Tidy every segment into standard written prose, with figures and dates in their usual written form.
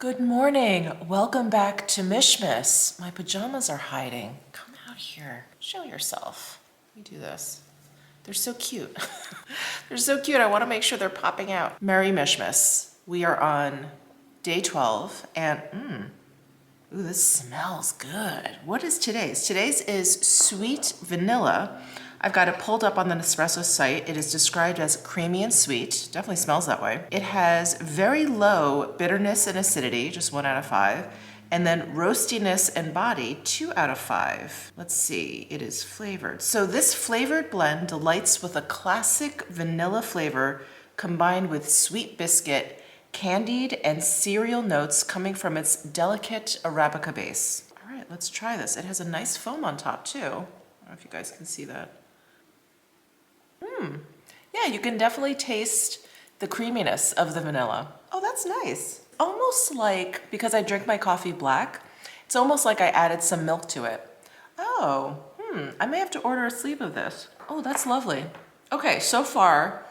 Good morning. Welcome back to Mishmas. My pajamas are hiding. Come out here. Show yourself. Let me do this. They're so cute. They're so cute. I want to make sure they're popping out. Merry Mishmas. We are on day 12 and ooh, this smells good. What is today's? Today's is sweet vanilla. I've got it pulled up on the Nespresso site. It is described as creamy and sweet. Definitely smells that way. It has very low bitterness and acidity, just 1 out of 5. And then roastiness and body, 2 out of 5. Let's see, it is flavored. So this flavored blend delights with a classic vanilla flavor combined with sweet biscuit, candied and cereal notes coming from its delicate Arabica base. All right, let's try this. It has a nice foam on top too. I don't know if you guys can see that. Yeah, you can definitely taste the creaminess of the vanilla. Oh, that's nice. Almost like, because I drink my coffee black, it's almost like I added some milk to it. Oh, I may have to order a sleeve of this. Oh, that's lovely. Okay, so far,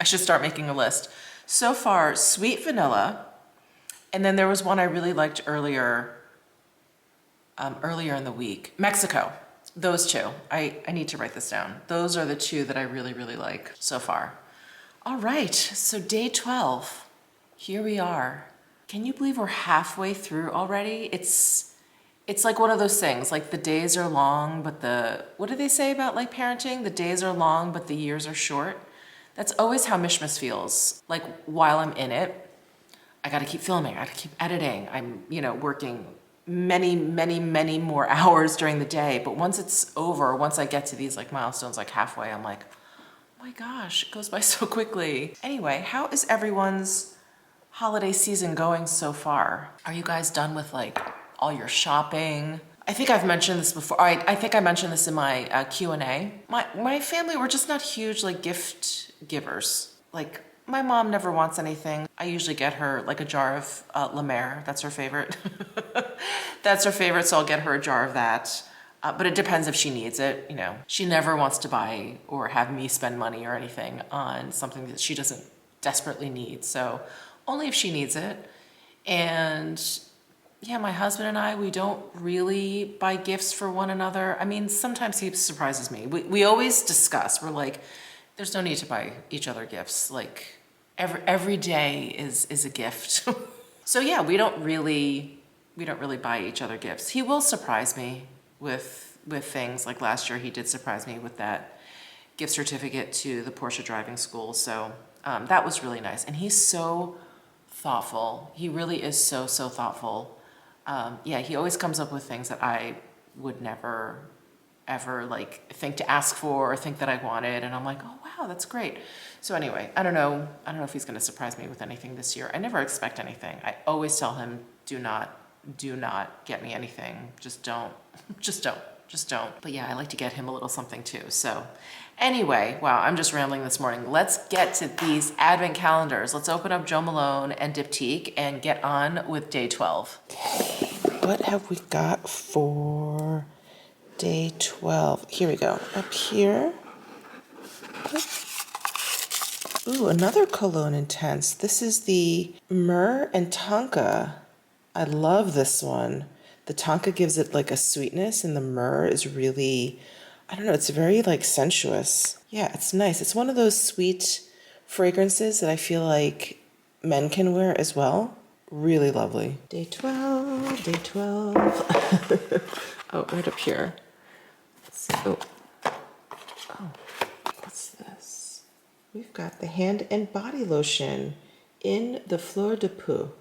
I should start making a list. So far, sweet vanilla, and then there was one I really liked earlier in the week. Mexico. Those two. I need to write this down. Those are the two that I really, really like so far. All right, so day 12. Here we are. Can you believe we're halfway through already? It's like one of those things, like the days are long, but what do they say about like parenting? The days are long, but the years are short. That's always how Mishmas feels. Like while I'm in it, I gotta keep filming, I gotta keep editing. I'm, working many more hours during the day. But once it's over, once I get to these like milestones, like halfway, I'm like, oh my gosh, it goes by so quickly. Anyway, how is everyone's holiday season going so far? Are you guys done with like all your shopping? I think I've mentioned this before. I think I mentioned this in my Q&A. My family, we're just not huge like gift givers. Like my mom never wants anything. I usually get her like a jar of La Mer. That's her favorite. That's her favorite, so I'll get her a jar of that. But it depends if she needs it, She never wants to buy or have me spend money or anything on something that she doesn't desperately need. So only if she needs it. And yeah, my husband and I, we don't really buy gifts for one another. I mean, sometimes he surprises me. We always discuss, we're like, there's no need to buy each other gifts. Like every day is a gift. So yeah, we don't really buy each other gifts. He will surprise me with things. Like last year, he did surprise me with that gift certificate to the Porsche driving school. So that was really nice. And he's so thoughtful. He really is so thoughtful. Yeah, he always comes up with things that I would never ever like think to ask for or think that I wanted. And I'm like, oh wow, that's great. So anyway, I don't know if he's gonna surprise me with anything this year. I never expect anything. I always tell him, do not get me anything. Just don't. But yeah, I like to get him a little something too. So anyway, wow, I'm just rambling this morning. Let's get to these advent calendars. Let's open up Jo Malone and Diptyque and get on with day 12. Okay, what have we got for day 12? Here we go. Up here. Ooh, another Cologne Intense. This is the Myrrh and Tonka. I love this one. The Tonka gives it like a sweetness and the myrrh is really, I don't know, it's very like sensuous. Yeah, it's nice. It's one of those sweet fragrances that I feel like men can wear as well. Really lovely. Day 12, day 12. Oh, right up here. Let's see. Oh, what's this? We've got the hand and body lotion in the Fleur de Peau.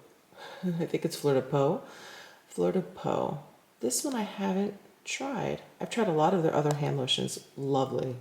I think it's Fleur de Peau. Fleur de Peau. This one I haven't tried. I've tried a lot of their other hand lotions. Lovely.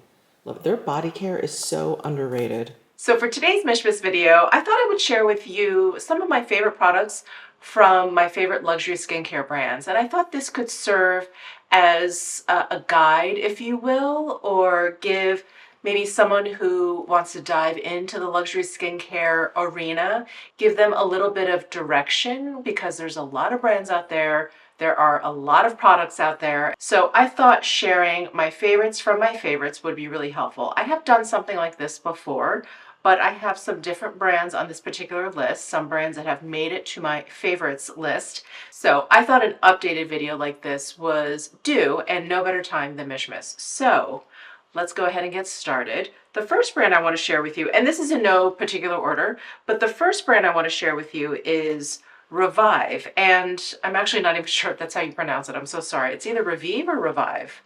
Love it. Their body care is so underrated. So for today's Mishmas video, I thought I would share with you some of my favorite products from my favorite luxury skincare brands. And I thought this could serve as a guide, if you will, or give maybe someone who wants to dive into the luxury skincare arena, give them a little bit of direction because there's a lot of brands out there. There are a lot of products out there. So I thought sharing my favorites from my favorites would be really helpful. I have done something like this before, but I have some different brands on this particular list, some brands that have made it to my favorites list. So I thought an updated video like this was due, and no better time than Mishmas. So let's go ahead and get started. The first brand I want to share with you, and this is in no particular order, but the first brand I want to share with you is Revive. And I'm actually not even sure if that's how you pronounce it. I'm so sorry. It's either Revive or Revive,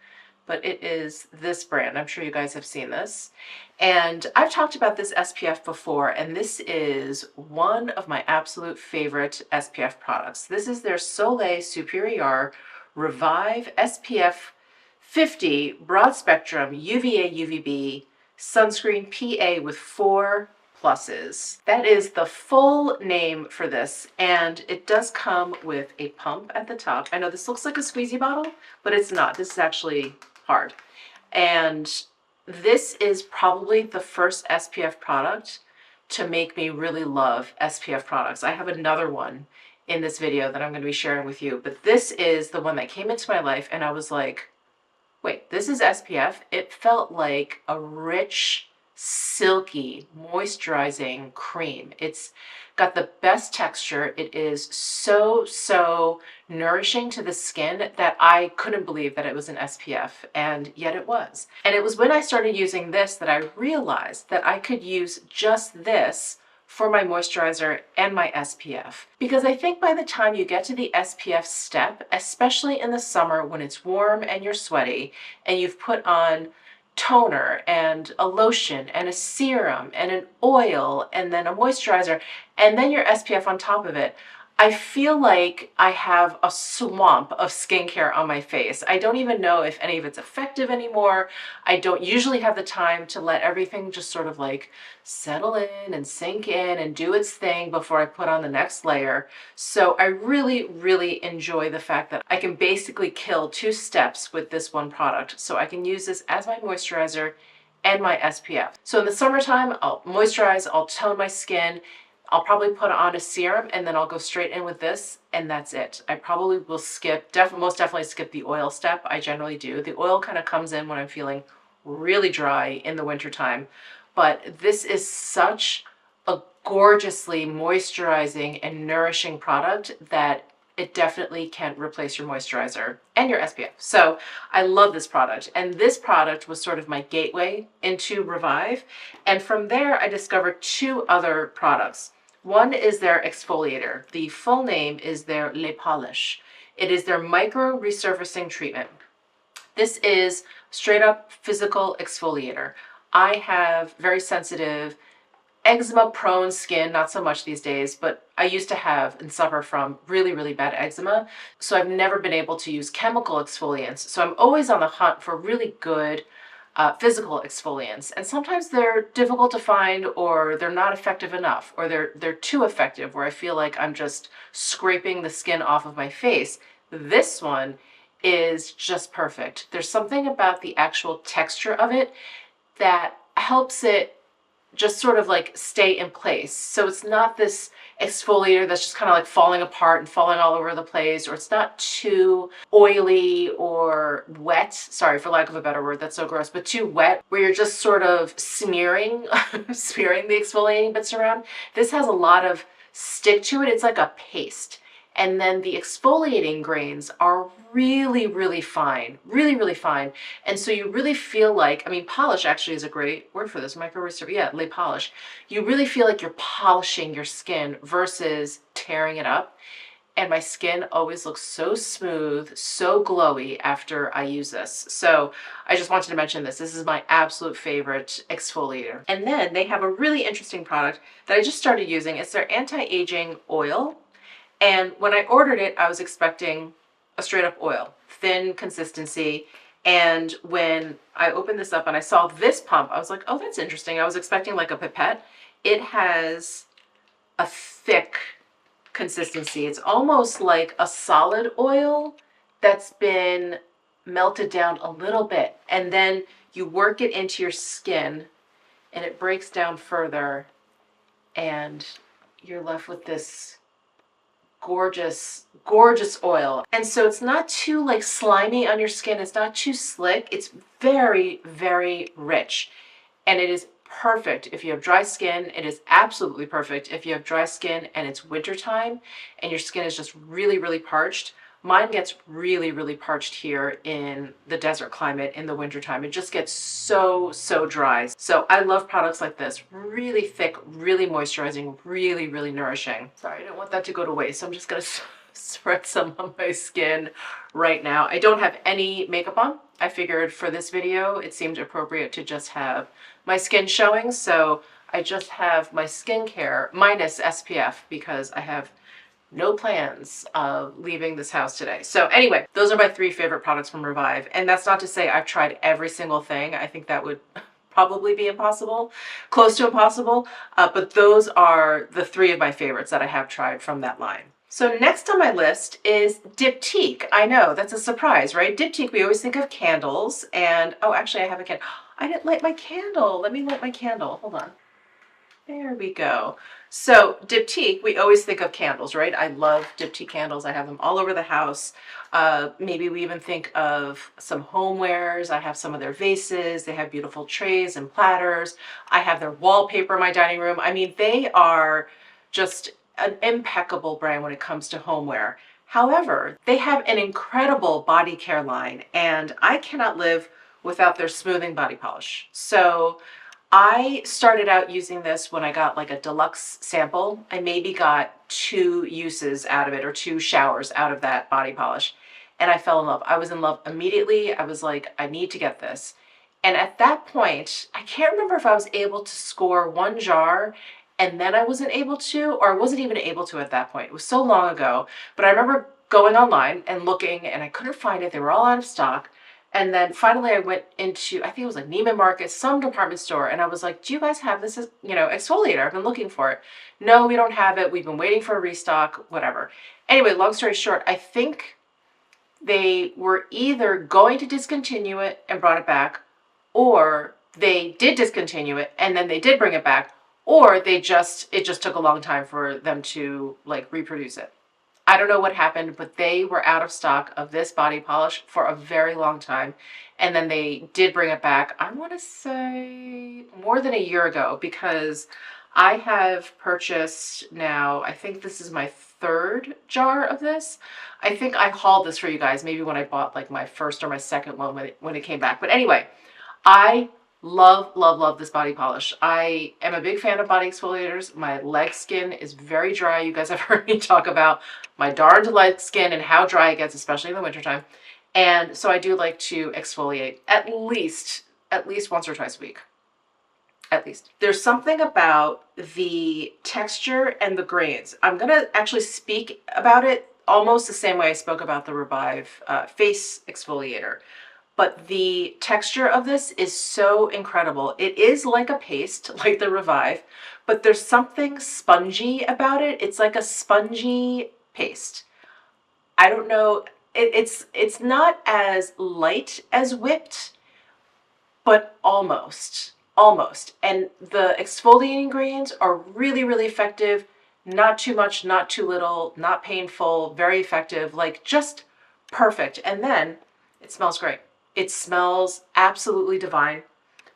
but it is this brand. I'm sure you guys have seen this. And I've talked about this SPF before, and this is one of my absolute favorite SPF products. This is their Soleil Superior Revive SPF 50 Broad Spectrum UVA UVB Sunscreen PA with 4 pluses. That is the full name for this, and it does come with a pump at the top. I know this looks like a squeezy bottle, but it's not. This is actually hard. And this is probably the first SPF product to make me really love SPF products. I have another one in this video that I'm going to be sharing with you, but this is the one that came into my life and I was like, wait, this is SPF? It felt like a rich, silky, moisturizing cream. It's got the best texture. It is so nourishing to the skin that I couldn't believe that it was an SPF, and yet it was. And it was when I started using this that I realized that I could use just this for my moisturizer and my SPF. Because I think by the time you get to the SPF step, especially in the summer when it's warm and you're sweaty and you've put on toner and a lotion and a serum and an oil and then a moisturizer and then your SPF on top of it, I feel like I have a swamp of skincare on my face. I don't even know if any of it's effective anymore. I don't usually have the time to let everything just sort of like settle in and sink in and do its thing before I put on the next layer. So I really enjoy the fact that I can basically kill 2 steps with this one product. So I can use this as my moisturizer and my SPF. So in the summertime, I'll moisturize, I'll tone my skin, I'll probably put on a serum and then I'll go straight in with this and that's it. I probably will skip, most definitely skip the oil step. I generally do. The oil kind of comes in when I'm feeling really dry in the wintertime. But this is such a gorgeously moisturizing and nourishing product that it definitely can replace your moisturizer and your SPF. So I love this product. And this product was sort of my gateway into Revive. And from there, I discovered 2 other products. One is their exfoliator. The full name is their Le Polish. It is their micro resurfacing treatment. This is straight up physical exfoliator. I have very sensitive, eczema prone skin, not so much these days, but I used to have and suffer from really bad eczema. So I've never been able to use chemical exfoliants. So I'm always on the hunt for really good physical exfoliants, and sometimes they're difficult to find, or they're not effective enough, or they're too effective where I feel like I'm just scraping the skin off of my face. This one is just perfect. There's something about the actual texture of it that helps it just sort of like stay in place. So it's not this exfoliator that's just kind of like falling apart and falling all over the place, or it's not too oily or wet. Sorry, for lack of a better word, that's so gross, but too wet where you're just sort of smearing, smearing the exfoliating bits around. This has a lot of stick to it. It's like a paste. And then the exfoliating grains are really fine, really fine. And so you really feel like, I mean, polish actually is a great word for this, micro resurface, yeah, lay polish. You really feel like you're polishing your skin versus tearing it up. And my skin always looks so smooth, so glowy after I use this. So I just wanted to mention this. This is my absolute favorite exfoliator. And then they have a really interesting product that I just started using. It's their anti-aging oil. And when I ordered it, I was expecting a straight up oil, thin consistency. And when I opened this up and I saw this pump, I was like, oh, that's interesting. I was expecting like a pipette. It has a thick consistency. It's almost like a solid oil that's been melted down a little bit. And then you work it into your skin and it breaks down further and you're left with this gorgeous oil. And so it's not too like slimy on your skin. It's not too slick. It's very rich. And it is perfect if you have dry skin. It is absolutely perfect if you have dry skin and it's wintertime and your skin is just really, really parched. Mine gets really, really parched here in the desert climate in the wintertime. It just gets so, so dry. So I love products like this. Really thick, really moisturizing, really, really nourishing. Sorry, I didn't want that to go to waste. So I'm just gonna spread some on my skin right now. I don't have any makeup on. I figured for this video, it seemed appropriate to just have my skin showing. So I just have my skincare minus SPF because I have no plans of leaving this house today. So anyway, those are my 3 favorite products from Revive. And that's not to say I've tried every single thing. I think that would probably be impossible, close to impossible. But those are the 3 of my favorites that I have tried from that line. So next on my list is Diptyque. I know, that's a surprise, right? Diptyque, we always think of candles. And, oh, actually I have a candle. I didn't light my candle. Let me light my candle. Hold on. There we go. So Diptyque, we always think of candles, right? I love Diptyque candles. I have them all over the house. Maybe we even think of some homewares. I have some of their vases. They have beautiful trays and platters. I have their wallpaper in my dining room. I mean, they are just an impeccable brand when it comes to homeware. However, they have an incredible body care line, and I cannot live without their smoothing body polish. So I started out using this when I got like a deluxe sample. I maybe got 2 uses out of it or 2 showers out of that body polish. And I fell in love. I was in love immediately. I was like, I need to get this. And at that point, I can't remember if I was able to score 1 jar and then I wasn't able to, or I wasn't even able to at that point. It was so long ago. But I remember going online and looking and I couldn't find it. They were all out of stock. And then finally I went into, I think it was like Neiman Marcus, some department store. And I was like, do you guys have this, exfoliator? I've been looking for it. No, we don't have it. We've been waiting for a restock, whatever. Anyway, long story short, I think they were either going to discontinue it and brought it back, or they did discontinue it and then they did bring it back, or it just took a long time for them to like reproduce it. I don't know what happened, but they were out of stock of this body polish for a very long time. And then they did bring it back, I want to say more than a year ago, because I have purchased now, I think this is my 3rd jar of this. I think I hauled this for you guys, maybe when I bought like my first or my second one when it came back. But anyway, I love, love, love this body polish. I am a big fan of body exfoliators. My leg skin is very dry. You guys have heard me talk about my darned leg skin and how dry it gets, especially in the wintertime. And so I do like to exfoliate at least once or twice a week. At least. There's something about the texture and the grains. I'm going to actually speak about it almost the same way I spoke about the Revive face exfoliator. But the texture of this is so incredible. It is like a paste, like the Revive, but there's something spongy about it. It's like a spongy paste. I don't know. It's not as light as whipped, but almost. And the exfoliating grains are really, really effective. Not too much, not too little, not painful, very effective, like just perfect. And then it smells great. It smells absolutely divine,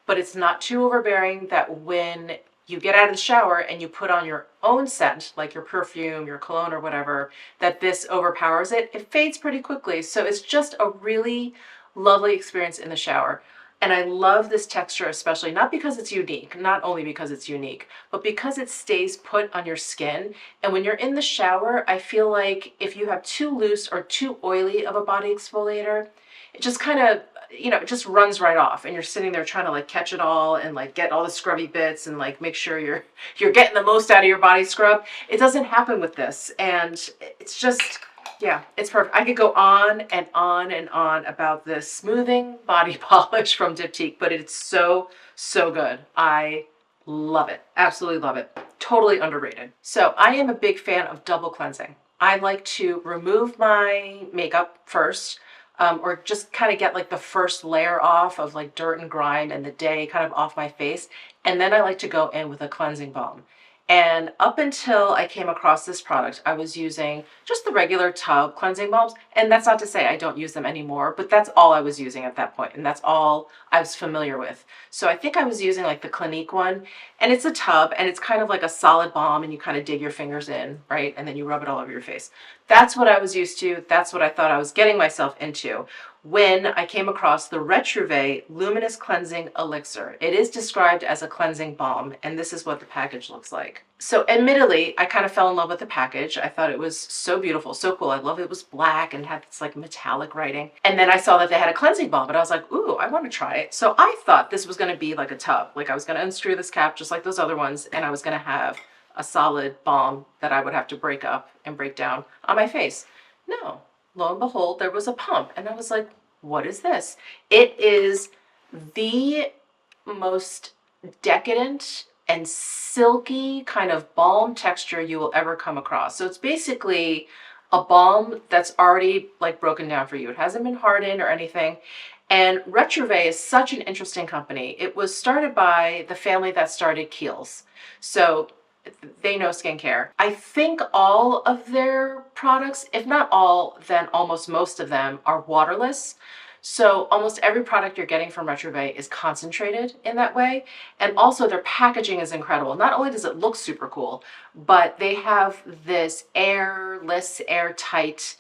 but it's not too overbearing that when you get out of the shower and you put on your own scent, like your perfume, your cologne or whatever, that this overpowers it. It fades pretty quickly. So it's just a really lovely experience in the shower. And I love this texture, especially not because it's unique, not only because it's unique, but because it stays put on your skin. And when you're in the shower, I feel like if you have too loose or too oily of a body exfoliator, it just kind of, it just runs right off and you're sitting there trying to like catch it all and like get all the scrubby bits and like make sure you're getting the most out of your body scrub. It doesn't happen with this. And it's just, yeah, it's perfect. I could go on and on and on about this smoothing body polish from Diptyque, but it's so, so good. I love it. Absolutely love it. Totally underrated. So I am a big fan of double cleansing. I like to remove my makeup first, or just kind of get like the first layer off of like dirt and grime and the day kind of off my face. And then I like to go in with a cleansing balm. And up until I came across this product, I was using just the regular tub cleansing balms. And that's not to say I don't use them anymore, but that's all I was using at that point, and that's all I was familiar with. So I think I was using like the Clinique one, and it's a tub, and it's kind of like a solid balm, and you kind of dig your fingers in, right? And then you rub it all over your face. That's what I was used to. That's what I thought I was getting myself into when I came across the Retrouvé Luminous Cleansing Elixir. It is described as a cleansing balm, and this is what the package looks like. So admittedly, I kind of fell in love with the package. I thought it was so beautiful, so cool. I love it was black and had this like metallic writing. And then I saw that they had a cleansing balm, and I was like, ooh, I want to try it. So I thought this was going to be like a tub. Like I was going to unscrew this cap just like those other ones, and I was going to have a solid balm that I would have to break up and break down on my face. No. Lo and behold, there was a pump, and I was like, what is this? It is the most decadent and silky kind of balm texture you will ever come across. So it's basically a balm that's already like broken down for you. It hasn't been hardened or anything. And Retrouvé is such an interesting company. It was started by the family that started Kiehl's. So they know skincare. I think all of their products, if not all, then almost most of them are waterless. So almost every product you're getting from Retrouvé is concentrated in that way. And also their packaging is incredible. Not only does it look super cool, but they have this airless, airtight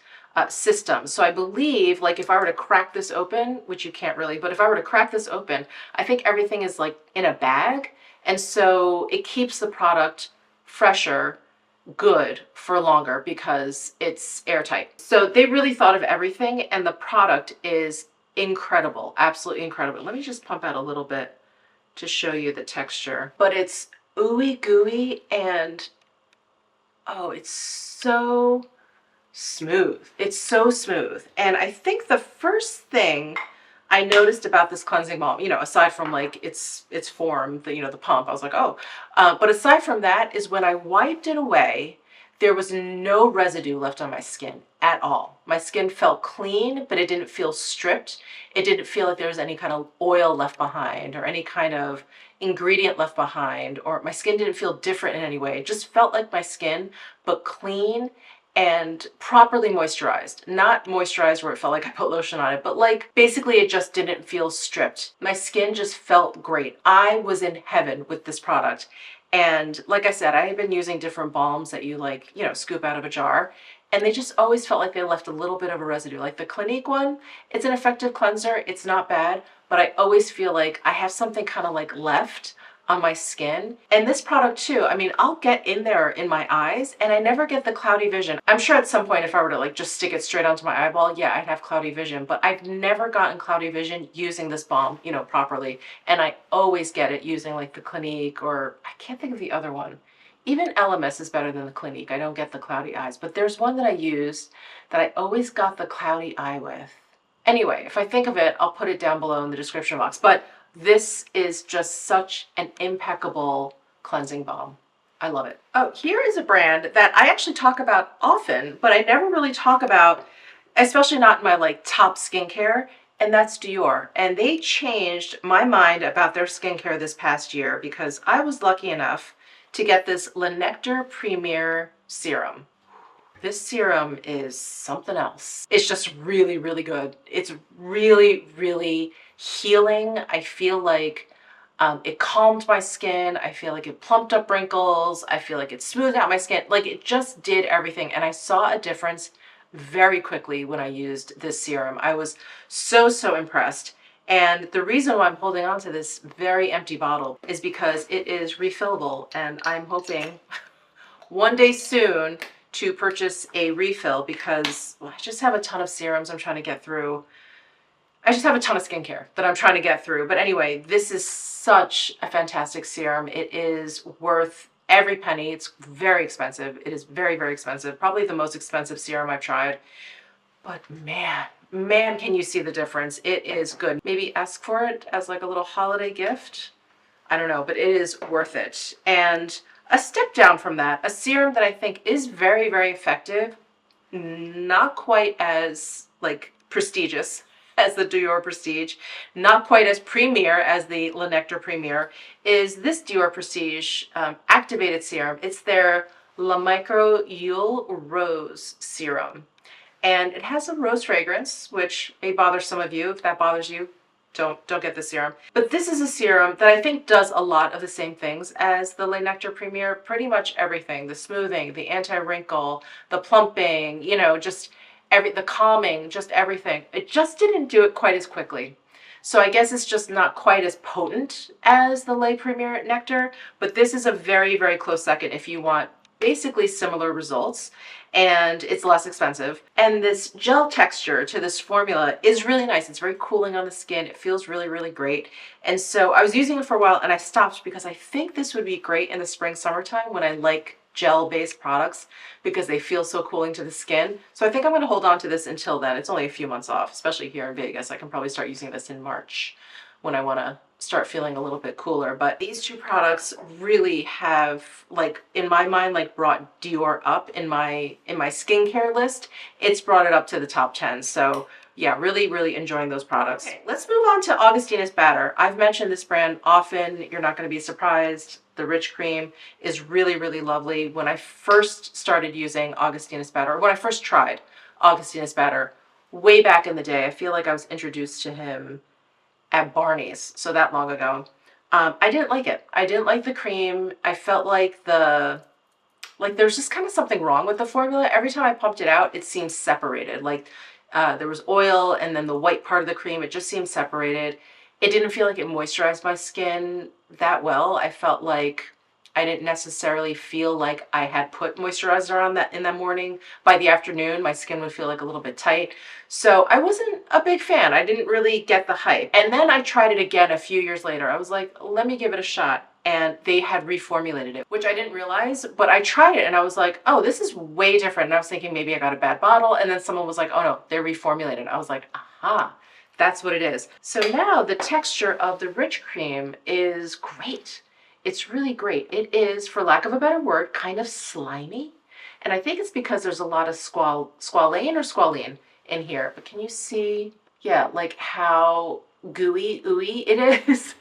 system. So I believe like if I were to crack this open, which you can't really, but if I were to crack this open, I think everything is like in a bag. And so it keeps the product fresher, good for longer because it's airtight. So they really thought of everything, and the product is incredible, absolutely incredible. Let me just pump out a little bit to show you the texture. But it's ooey gooey, and oh, it's so smooth. It's so smooth. And I think the first thing I noticed about this cleansing balm, you know, aside from like its form, the, you know, the pump, I was like, oh, but aside from that is when I wiped it away, there was no residue left on my skin at all. My skin felt clean, but it didn't feel stripped. It didn't feel like there was any kind of oil left behind or any kind of ingredient left behind, or my skin didn't feel different in any way. It just felt like my skin, but clean and properly moisturized. Not moisturized where it felt like I put lotion on it, but like basically it just didn't feel stripped. My skin just felt great. I was in heaven with this product. And like I said, I had been using different balms that you like, you know, scoop out of a jar, and they just always felt like they left a little bit of a residue. Like the Clinique one, it's an effective cleanser. It's not bad, but I always feel like I have something kind of like left on my skin. And this product too, I mean, I'll get in there in my eyes and I never get the cloudy vision. I'm sure at some point if I were to like just stick it straight onto my eyeball, yeah, I'd have cloudy vision, but I've never gotten cloudy vision using this balm, you know, properly. And I always get it using like the Clinique, or I can't think of the other one. Even LMS is better than the Clinique. I don't get the cloudy eyes, but there's one that I used that I always got the cloudy eye with. Anyway, if I think of it, I'll put it down below in the description box. But this is just such an impeccable cleansing balm. I love it. Oh, here is a brand that I actually talk about often, but I never really talk about, especially not in my like top skincare, and that's Dior. And they changed my mind about their skincare this past year because I was lucky enough to get this Le Nectar Premier Serum. This serum is something else. It's just really, really good. It's really, really healing. I feel like it calmed my skin. I feel like it plumped up wrinkles. I feel like it smoothed out my skin. Like it just did everything. And I saw a difference very quickly when I used this serum. I was so, so impressed. And the reason why I'm holding on to this very empty bottle is because it is refillable. And I'm hoping one day soon to purchase a refill because I just have a ton of serums I'm trying to get through. I just have a ton of skincare that I'm trying to get through. But anyway, this is such a fantastic serum. It is worth every penny. It's very expensive. It is very, very expensive. Probably the most expensive serum I've tried. But man, can you see the difference? It is good. Maybe ask for it as like a little holiday gift. I don't know, but it is worth it. And a step down from that, a serum that I think is very, very effective, not quite as like prestigious, as the Dior Prestige, not quite as premier as the Le Nectar Premier, is this Dior Prestige activated serum. It's their La Micro Huile Rose Serum. And it has a rose fragrance, which may bother some of you. If that bothers you, don't get the serum. But this is a serum that I think does a lot of the same things as the Le Nectar Premier. Pretty much everything: the smoothing, the anti-wrinkle, the plumping, you know, just the calming, just everything. It just didn't do it quite as quickly. So I guess it's just not quite as potent as the Le Premier Nectar, but this is a very, very close second if you want basically similar results, and it's less expensive. And this gel texture to this formula is really nice. It's very cooling on the skin. It feels really, really great. And so I was using it for a while and I stopped because I think this would be great in the spring, summertime when I like gel-based products because they feel so cooling to the skin. So I think I'm going to hold on to this until then. It's only a few months off, especially here in Vegas. I can probably start using this in March when I want to start feeling a little bit cooler. But these two products really have, like, in my mind, like brought Dior up in my skincare list. It's brought it up to the top 10. So yeah, really, really enjoying those products. Okay, let's move on to Augustinus Bader. I've mentioned this brand often. You're not going to be surprised. The Rich Cream is really, really lovely. When I first started using Augustinus Bader, or when I first tried Augustinus Bader way back in the day, I feel like I was introduced to him at Barney's, so that long ago. I didn't like it. I didn't like the cream. I felt like there's just kind of something wrong with the formula. Every time I pumped it out, it seemed separated. Like there was oil and then the white part of the cream, it just seemed separated. It didn't feel like it moisturized my skin that well. I felt like I didn't necessarily feel like I had put moisturizer on that in the morning. By the afternoon, my skin would feel like a little bit tight. So I wasn't a big fan. I didn't really get the hype. And then I tried it again a few years later. I was like, let me give it a shot. And they had reformulated it, which I didn't realize, but I tried it and I was like, oh, this is way different. And I was thinking maybe I got a bad bottle. And then someone was like, oh no, they're reformulated. I was like, aha, that's what it is. So now the texture of the Rich Cream is great. It's really great. It is, for lack of a better word, kind of slimy. And I think it's because there's a lot of squalane in here. But can you see, yeah, like how ooey it is?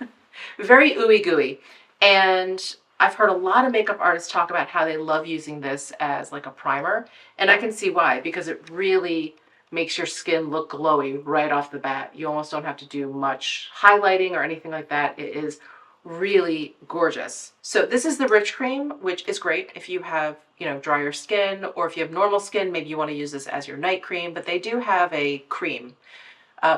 Very ooey gooey. And I've heard a lot of makeup artists talk about how they love using this as like a primer. And I can see why, because it really makes your skin look glowy right off the bat. You almost don't have to do much highlighting or anything like that. It is really gorgeous. So this is the Rich Cream, which is great if you have, you know, drier skin, or if you have normal skin, maybe you want to use this as your night cream. But they do have a cream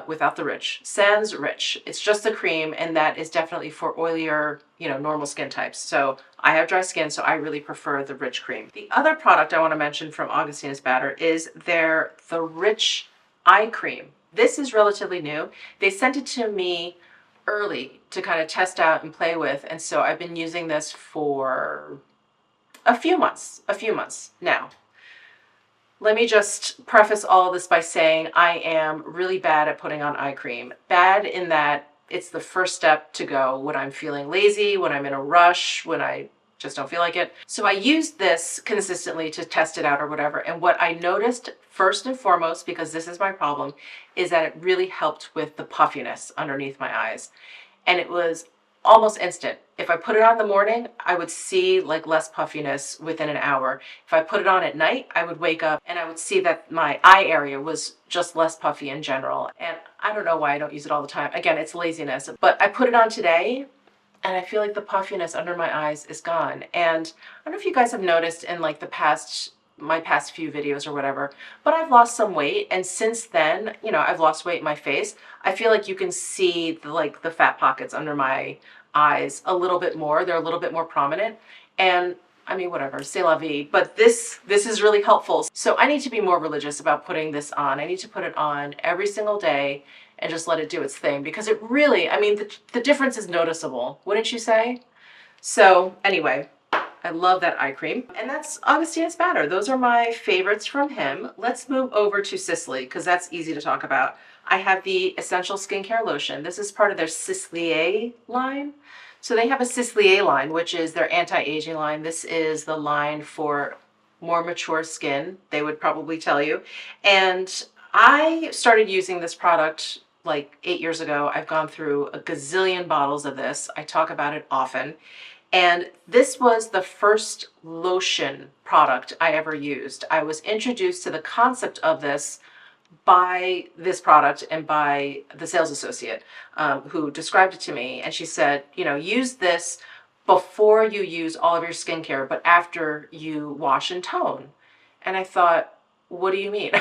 without the Rich, sans Rich. It's just the cream, and that is definitely for oilier, you know, normal skin types. So I have dry skin, so I really prefer the Rich Cream. The other product I want to mention from Augustinus Bader is the Rich Eye Cream. This is relatively new. They sent it to me early to kind of test out and play with, and so I've been using this for a few months now. Let me just preface all this by saying I am really bad at putting on eye cream. Bad in that it's the first step to go when I'm feeling lazy, when I'm in a rush, when I just don't feel like it. So I used this consistently to test it out or whatever. And what I noticed first and foremost, because this is my problem, is that it really helped with the puffiness underneath my eyes. And it was almost instant. If I put it on in the morning, I would see like less puffiness within an hour. If I put it on at night, I would wake up and I would see that my eye area was just less puffy in general. And I don't know why I don't use it all the time. Again, it's laziness. But I put it on today and I feel like the puffiness under my eyes is gone. And I don't know if you guys have noticed in like my past few videos or whatever, but I've lost some weight, and since then, you know, I've lost weight in my face. I feel like you can see the fat pockets under my eyes a little bit more. They're a little bit more prominent, and I mean, whatever, c'est la vie, but this is really helpful. So I need to be more religious about putting this on. I need to put it on every single day and just let it do its thing, because it really, I mean, the difference is noticeable, wouldn't you say? So anyway, I love that eye cream. And that's Augustinus Bader. Those are my favorites from him. Let's move over to Sisley, because that's easy to talk about. I have the Essential Skincare Lotion. This is part of their Sisley line. So they have a Sisley line, which is their anti-aging line. This is the line for more mature skin, they would probably tell you. And I started using this product like 8 years ago. I've gone through a gazillion bottles of this. I talk about it often. And this was the first lotion product I ever used. I was introduced to the concept of this by this product and by the sales associate who described it to me. And she said, you know, use this before you use all of your skincare, but after you wash and tone. And I thought, what do you mean?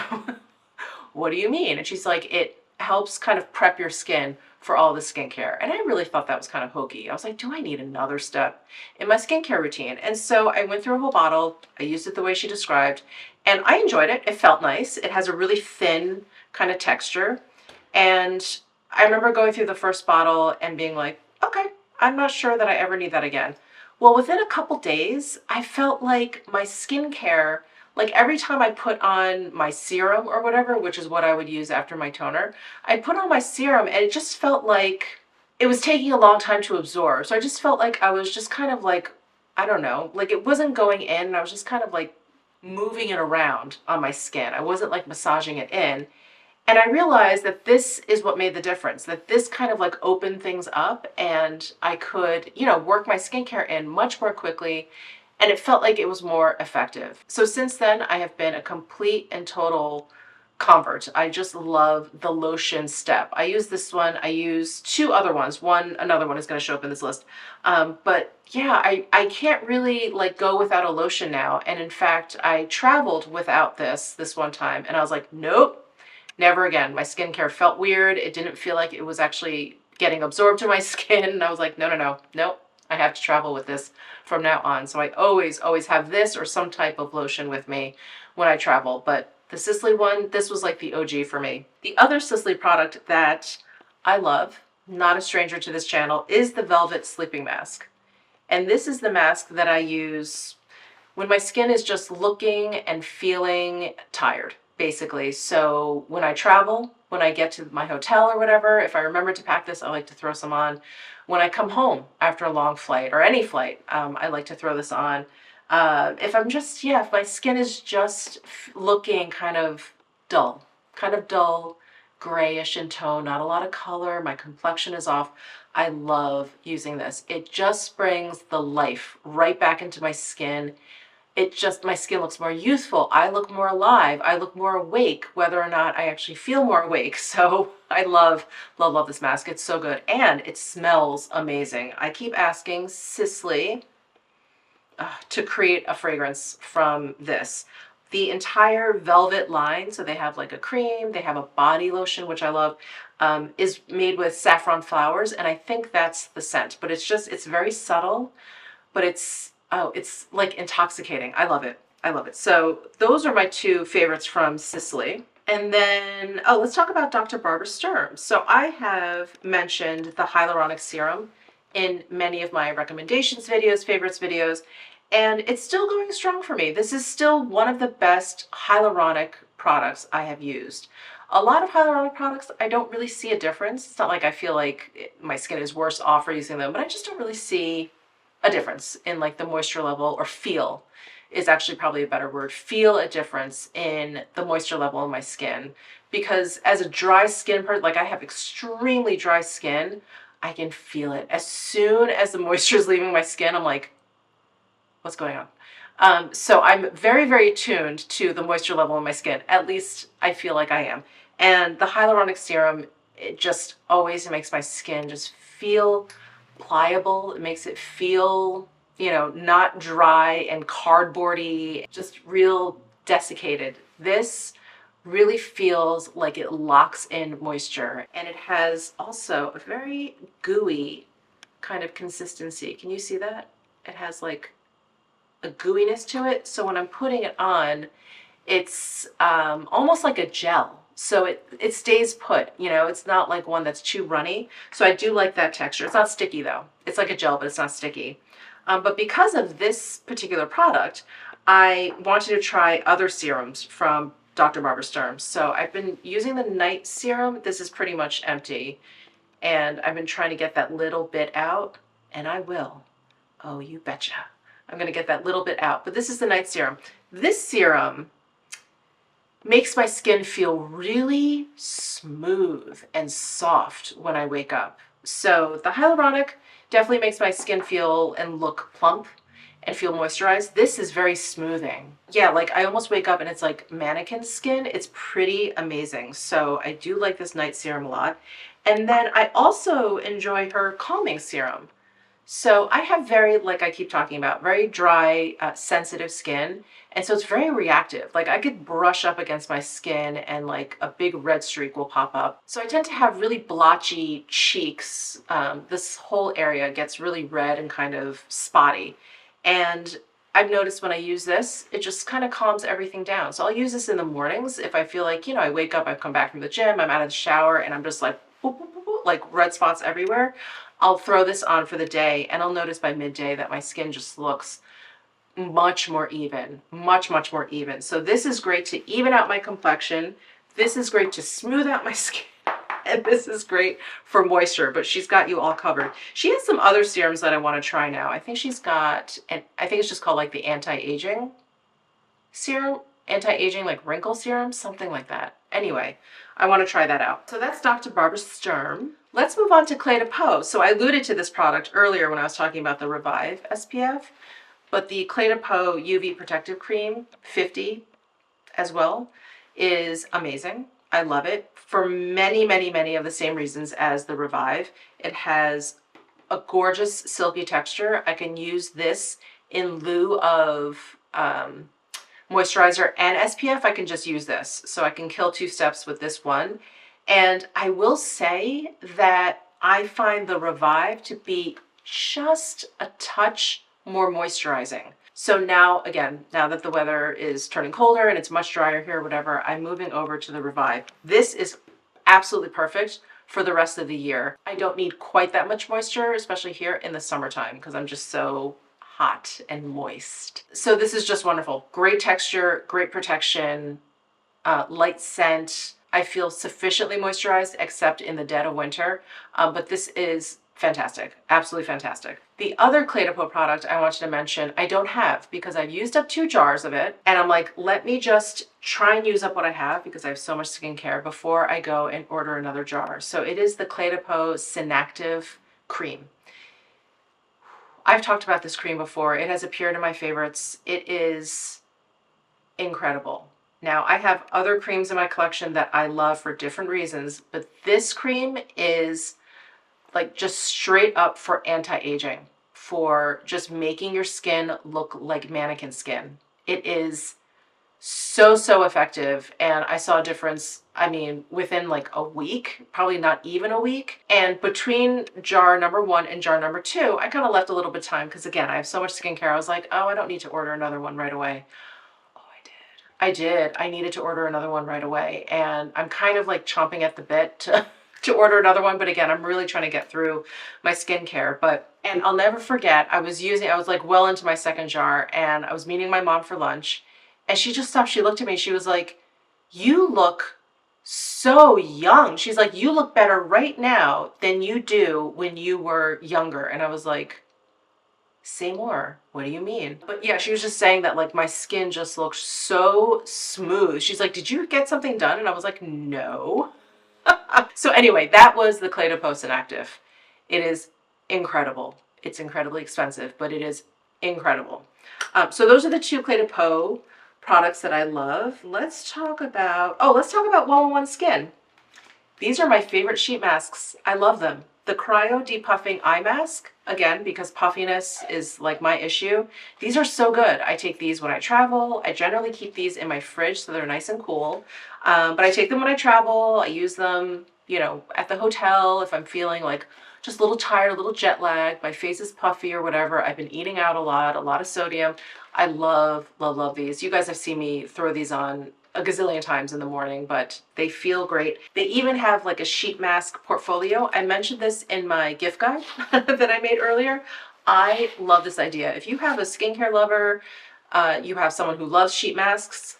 What do you mean? And she's like, it helps kind of prep your skin for all the skincare. And I really thought that was kind of hokey. I was like, do I need another step in my skincare routine? And so I went through a whole bottle. I used it the way she described, and I enjoyed it. It felt nice. It has a really thin kind of texture. And I remember going through the first bottle and being like, okay, I'm not sure that I ever need that again. Well, within a couple days, I felt like my skincare, like every time I put on my serum or whatever, which is what I would use after my toner, I'd put on my serum and it just felt like it was taking a long time to absorb. So I just felt like I was just kind of like, I don't know, like it wasn't going in. I was just kind of like moving it around on my skin. I wasn't like massaging it in. And I realized that this is what made the difference, that this kind of like opened things up and I could, you know, work my skincare in much more quickly, and it felt like it was more effective. So since then, I have been a complete and total convert. I just love the lotion step. I use this one. I use two other ones. Another one is going to show up in this list. But yeah, I can't really like go without a lotion now. And in fact, I traveled without this one time and I was like, nope. Never again. My skincare felt weird. It didn't feel like it was actually getting absorbed to my skin. And I was like, no. I have to travel with this from now on. So I always have this or some type of lotion with me when I travel. But the Sisley one, this was like the OG for me. The other Sisley product that I love, not a stranger to this channel, is the Velvet Sleeping Mask. And this is the mask that I use when my skin is just looking and feeling tired, basically. So when I travel, when I get to my hotel or whatever, if I remember to pack this, I like to throw some on. When I come home after a long flight or any flight, I like to throw this on. If I'm just, if my skin is just looking kind of dull, grayish in tone, not a lot of color, my complexion is off, I love using this. It just brings the life right back into my skin. My skin looks more youthful. I look more alive. I look more awake, whether or not I actually feel more awake. So I love this mask. It's so good. And it smells amazing. I keep asking Sisley to create a fragrance from this. The entire Velvet line, so they have like a cream, they have a body lotion, which I love, is made with saffron flowers. And I think that's the scent, but it's very subtle, but it's like intoxicating. I love it. So those are my two favorites from Sisley. And then, let's talk about Dr. Barbara Sturm. So I have mentioned the hyaluronic serum in many of my recommendations videos, favorites videos, and it's still going strong for me. This is still one of the best hyaluronic products I have used. A lot of hyaluronic products, I don't really see a difference. It's not like I feel like my skin is worse off for using them, but I just don't really see a difference in like the moisture level, or feel is actually probably a better word, feel a difference in the moisture level in my skin. Because as a dry skin person, like I have extremely dry skin, I can feel it. As soon as the moisture is leaving my skin, I'm like, what's going on? So I'm very, very tuned to the moisture level in my skin. At least I feel like I am. And the hyaluronic serum, it just always makes my skin just feel pliable. It makes it feel, not dry and cardboardy, just real desiccated. This really feels like it locks in moisture, and it has also a very gooey kind of consistency. Can you see that? It has like a gooiness to it. So when I'm putting it on, it's almost like a gel. So it stays put, it's not like one that's too runny. So I do like that texture. It's not sticky though. It's like a gel, but it's not sticky. But because of this particular product, I wanted to try other serums from Dr. Barbara Sturm. So I've been using the night serum. This is pretty much empty. And I've been trying to get that little bit out, and I will. Oh, you betcha. I'm going to get that little bit out. But this is the night serum. This serum makes my skin feel really smooth and soft when I wake up. So the hyaluronic definitely makes my skin feel and look plump and feel moisturized. This is very smoothing. Yeah, like I almost wake up and it's like mannequin skin. It's pretty amazing. So I do like this night serum a lot. And then I also enjoy her calming serum. So I have very, like I keep talking about, very dry, sensitive skin. And so it's very reactive. Like I could brush up against my skin and like a big red streak will pop up. So I tend to have really blotchy cheeks. This whole area gets really red and kind of spotty. And I've noticed when I use this, it just kind of calms everything down. So I'll use this in the mornings if I feel like, I wake up, I've come back from the gym, I'm out of the shower, and I'm just like, boop, boop, boop, boop, like red spots everywhere. I'll throw this on for the day, and I'll notice by midday that my skin just looks much more even, much more even. So this is great to even out my complexion. This is great to smooth out my skin. And this is great for moisture, but she's got you all covered. She has some other serums that I want to try now. I think she's got, and I think it's just called like the anti-aging serum, anti-aging like wrinkle serum, something like that. Anyway, I want to try that out. So that's Dr. Barbara Sturm. Let's move on to Clé de Peau. So I alluded to this product earlier when I was talking about the Revive SPF, but the Clé de Peau UV Protective Cream 50 as well is amazing. I love it for many of the same reasons as the Revive. It has a gorgeous silky texture. I can use this in lieu of moisturizer and SPF. I can just use this. So I can kill 2 steps with this one. And I will say that I find the Revive to be just a touch more moisturizing. So now, again, now that the weather is turning colder and it's much drier here, whatever, I'm moving over to the Revive. This is absolutely perfect for the rest of the year. I don't need quite that much moisture, especially here in the summertime, because I'm just so hot and moist. So this is just wonderful. Great texture, great protection, light scent. I feel sufficiently moisturized except in the dead of winter, but this is fantastic, absolutely fantastic. The other Clé de Peau product I wanted to mention, I don't have because I've used up 2 jars of it, and I'm like, let me just try and use up what I have because I have so much skincare before I go and order another jar. So it is the Clé de Peau Synactive Cream. I've talked about this cream before. It has appeared in my favorites. It is incredible. Now, I have other creams in my collection that I love for different reasons, but this cream is like just straight up for anti-aging, for just making your skin look like mannequin skin. It is so effective, and I saw a difference, I mean, within like a week, probably not even a week. And between jar number 1 and jar number 2, I kind of left a little bit of time because again, I have so much skincare. I was like, oh, I don't need to order another one right away. I did. I needed to order another one right away, and I'm kind of like chomping at the bit to order another one. But again, I'm really trying to get through my skincare. And I'll never forget, I was like well into my 2nd jar, and I was meeting my mom for lunch, and she just stopped. She looked at me. She was like, you look so young. She's like, you look better right now than you do when you were younger. And I was like, say more. What do you mean? But yeah, she was just saying that like my skin just looks so smooth. She's like, did you get something done? And I was like, no. So anyway, that was the Clé de Peau Synactive. It is incredible. It's incredibly expensive, but it is incredible. So those are the 2 Clé de Peau products that I love. Let's talk about One Skin. These are my favorite sheet masks. I love them. The Cryo Depuffing Eye Mask, again, because puffiness is like my issue. These are so good. I take these when I travel. I generally keep these in my fridge so they're nice and cool. But I take them when I travel. I use them, at the hotel if I'm feeling like just a little tired, a little jet lagged, my face is puffy or whatever. I've been eating out a lot of sodium. I love these. You guys have seen me throw these on a gazillion times in the morning, but they feel great. They even have like a sheet mask portfolio. I mentioned this in my gift guide that I made earlier. I love this idea. If you have a skincare lover, you have someone who loves sheet masks,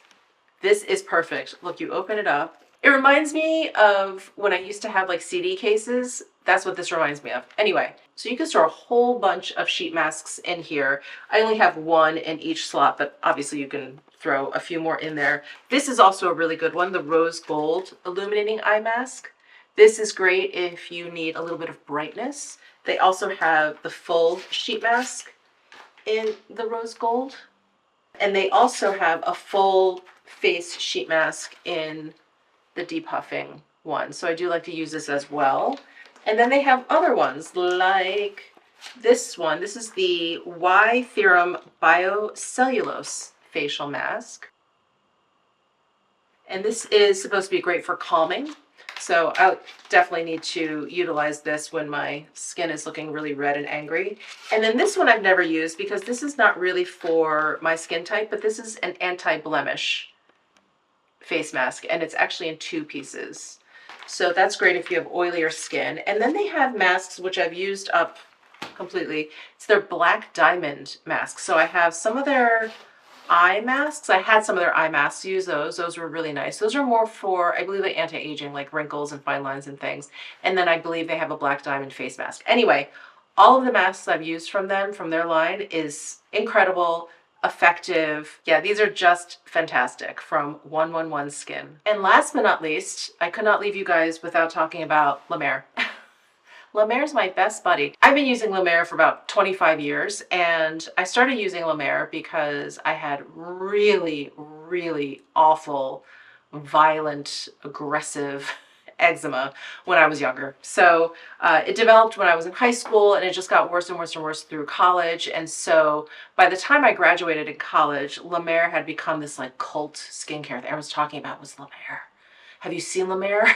this is perfect. Look, you open it up. It reminds me of when I used to have like CD cases. That's what this reminds me of. Anyway, so you can store a whole bunch of sheet masks in here. I only have 1 in each slot, but obviously you can throw a few more in there. This is also a really good one, the Rose Gold Illuminating Eye Mask. This is great if you need a little bit of brightness. They also have the full sheet mask in the Rose Gold. And they also have a full face sheet mask in the depuffing one. So I do like to use this as well. And then they have other ones like this one. This is the Y Theorem Biocellulose Facial Mask. And this is supposed to be great for calming. So I definitely need to utilize this when my skin is looking really red and angry. And then this one I've never used because this is not really for my skin type, but this is an anti-blemish face mask, and it's actually in 2 pieces. So that's great if you have oilier skin. And then they have masks, which I've used up completely. It's their Black Diamond mask. So I have some of their eye masks. I had some of their eye masks, use those. Those were really nice. Those are more for, I believe, like anti-aging, like wrinkles and fine lines and things. And then I believe they have a Black Diamond face mask. Anyway, all of the masks I've used from them, from their line, is incredible, effective. Yeah, these are just fantastic from 111 Skin. And last but not least, I could not leave you guys without talking about La Mer. La Mer's my best buddy. I've been using La Mer for about 25 years, and I started using La Mer because I had really, really awful, violent, aggressive eczema when I was younger. So it developed when I was in high school, and it just got worse and worse and worse through college. And so by the time I graduated in college, La Mer had become this like cult skincare that everyone's talking about was La Mer. Have you seen La Mer?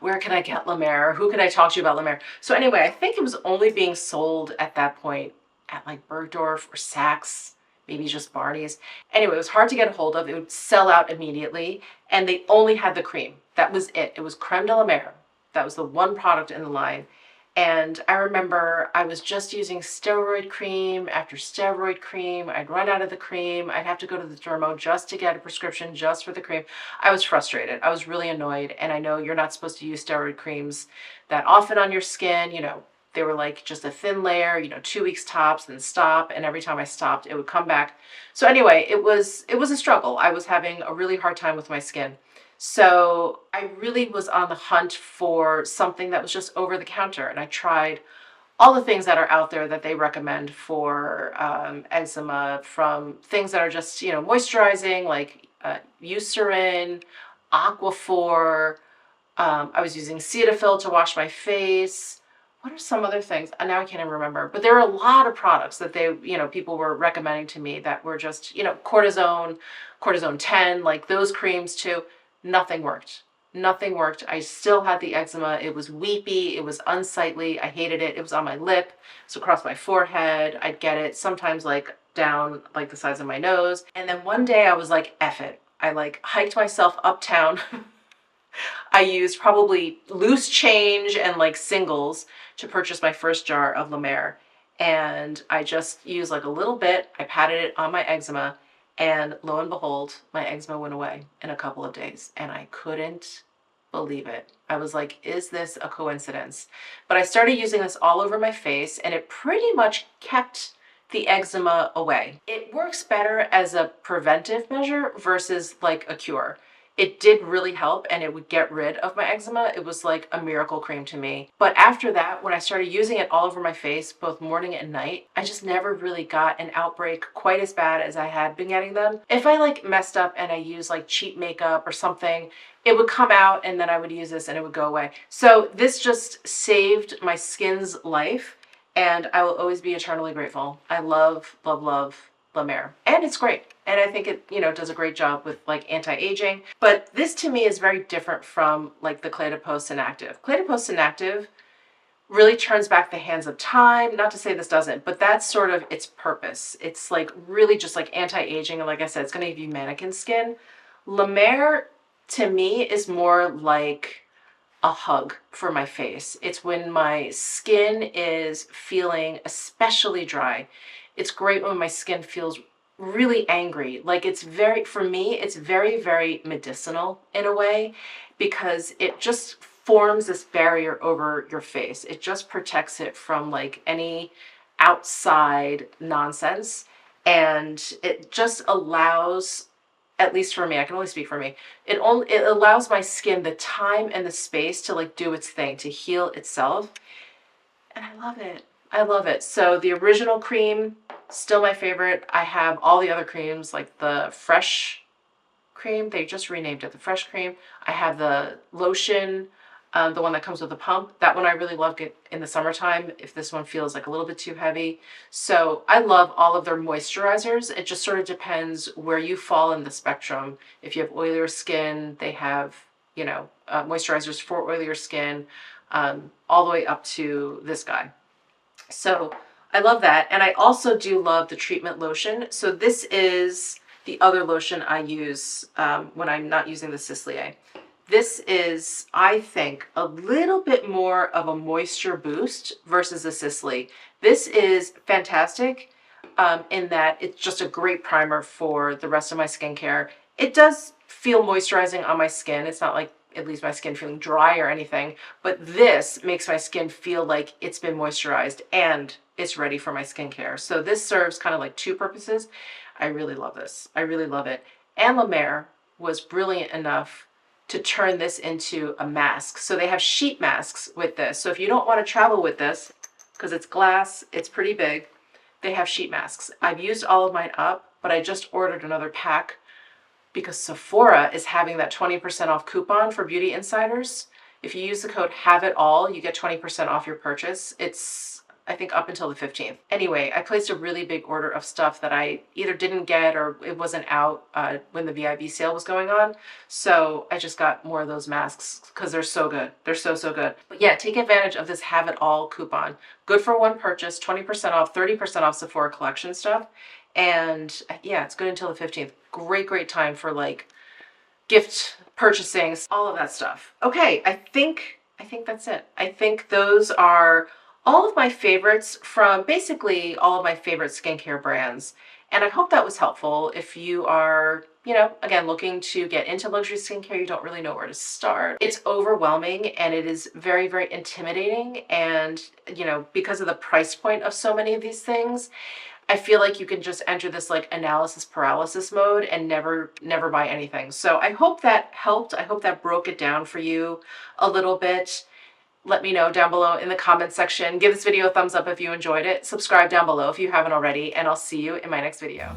Where can I get La Mer? Who can I talk to about La Mer? So anyway, I think it was only being sold at that point at like Bergdorf or Saks, maybe just Barney's. Anyway, it was hard to get a hold of. It would sell out immediately, and they only had the cream. That was it. It was Creme de la Mer. That was the one product in the line. And I remember I was just using steroid cream after steroid cream. I'd run out of the cream. I'd have to go to the dermo just to get a prescription just for the cream. I was frustrated. I was really annoyed. And I know you're not supposed to use steroid creams that often on your skin. You know, they were like just a thin layer, you know, 2 weeks tops, then stop. And every time I stopped, it would come back. So anyway, it was a struggle. I was having a really hard time with my skin. So I really was on the hunt for something that was just over the counter. And I tried all the things that are out there that they recommend for eczema, from things that are just, you know, moisturizing, like Eucerin, Aquaphor. I was using Cetaphil to wash my face. What are some other things? Now I can't even remember. But there are a lot of products that they, you know, people were recommending to me that were just, you know, cortisone 10, like those creams too. Nothing worked. Nothing worked. I still had the eczema. It was weepy. It was unsightly. I hated it. It was on my lip. It was across my forehead. I'd get it sometimes like down like the sides of my nose. And then one day I was like, F it. I like hiked myself uptown. I used probably loose change and like singles to purchase my first jar of La Mer. And I just used like a little bit. I patted it on my eczema. And lo and behold, my eczema went away in a couple of days, and I couldn't believe it. I was like, is this a coincidence? But I started using this all over my face, and it pretty much kept the eczema away. It works better as a preventive measure versus like a cure. It did really help, and it would get rid of my eczema. It was like a miracle cream to me. But after that, when I started using it all over my face, both morning and night, I just never really got an outbreak quite as bad as I had been getting them. If I like messed up and I used like cheap makeup or something, it would come out and then I would use this and it would go away. So this just saved my skin's life, and I will always be eternally grateful. I love, love, love La Mer, and it's great. And I think it, you know, does a great job with like anti-aging. But this to me is very different from like the Clé de Peau Inactive. Clé de Peau Inactive really turns back the hands of time. Not to say this doesn't, but that's sort of its purpose. It's like really just like anti-aging. And like I said, it's going to give you mannequin skin. La Mer to me is more like a hug for my face. It's when my skin is feeling especially dry. It's great when my skin feels really angry. Like it's very, for me, it's very, very medicinal in a way, because it just forms this barrier over your face. It just protects it from like any outside nonsense. And it just allows, at least for me, I can only speak for me, it allows my skin the time and the space to like do its thing, to heal itself. And I love it. I love it. So the original cream, still my favorite. I have all the other creams, like the fresh cream. They just renamed it the fresh cream. I have the lotion, the one that comes with the pump. That one I really love it in the summertime if this one feels like a little bit too heavy. So I love all of their moisturizers. It just sort of depends where you fall in the spectrum. If you have oilier skin, they have, you know, moisturizers for oilier skin, all the way up to this guy. So I love that. And I also do love the treatment lotion. So this is the other lotion I use when I'm not using the Cicely. This is, I think, a little bit more of a moisture boost versus the Cicely. This is fantastic in that it's just a great primer for the rest of my skincare. It does feel moisturizing on my skin. It's not like it leaves my skin feeling dry or anything, but this makes my skin feel like it's been moisturized and it's ready for my skincare. So this serves kind of like two purposes. I really love this. I really love it. And La Mer was brilliant enough to turn this into a mask. So they have sheet masks with this. So if you don't want to travel with this, because it's glass, it's pretty big, they have sheet masks. I've used all of mine up, but I just ordered another pack because Sephora is having that 20% off coupon for Beauty Insiders. If you use the code HAVEITALL, you get 20% off your purchase. It's, I think, up until the 15th. Anyway, I placed a really big order of stuff that I either didn't get or it wasn't out when the VIB sale was going on. So I just got more of those masks because they're so good. They're so, so good. But yeah, take advantage of this Have It All coupon. Good for one purchase, 20% off, 30% off Sephora collection stuff. And yeah, it's good until the 15th. Great, great time for like gift purchasing, all of that stuff. Okay, I think that's it. I think those are all of my favorites from basically all of my favorite skincare brands. And I hope that was helpful if you are, you know, again, looking to get into luxury skincare, you don't really know where to start. It's overwhelming and it is very, very intimidating. And, you know, because of the price point of so many of these things, I feel like you can just enter this like analysis paralysis mode and never buy anything. So I hope that helped. I hope that broke it down for you a little bit. Let me know down below in the comments section. Give this video a thumbs up if you enjoyed it. Subscribe down below if you haven't already, and I'll see you in my next video.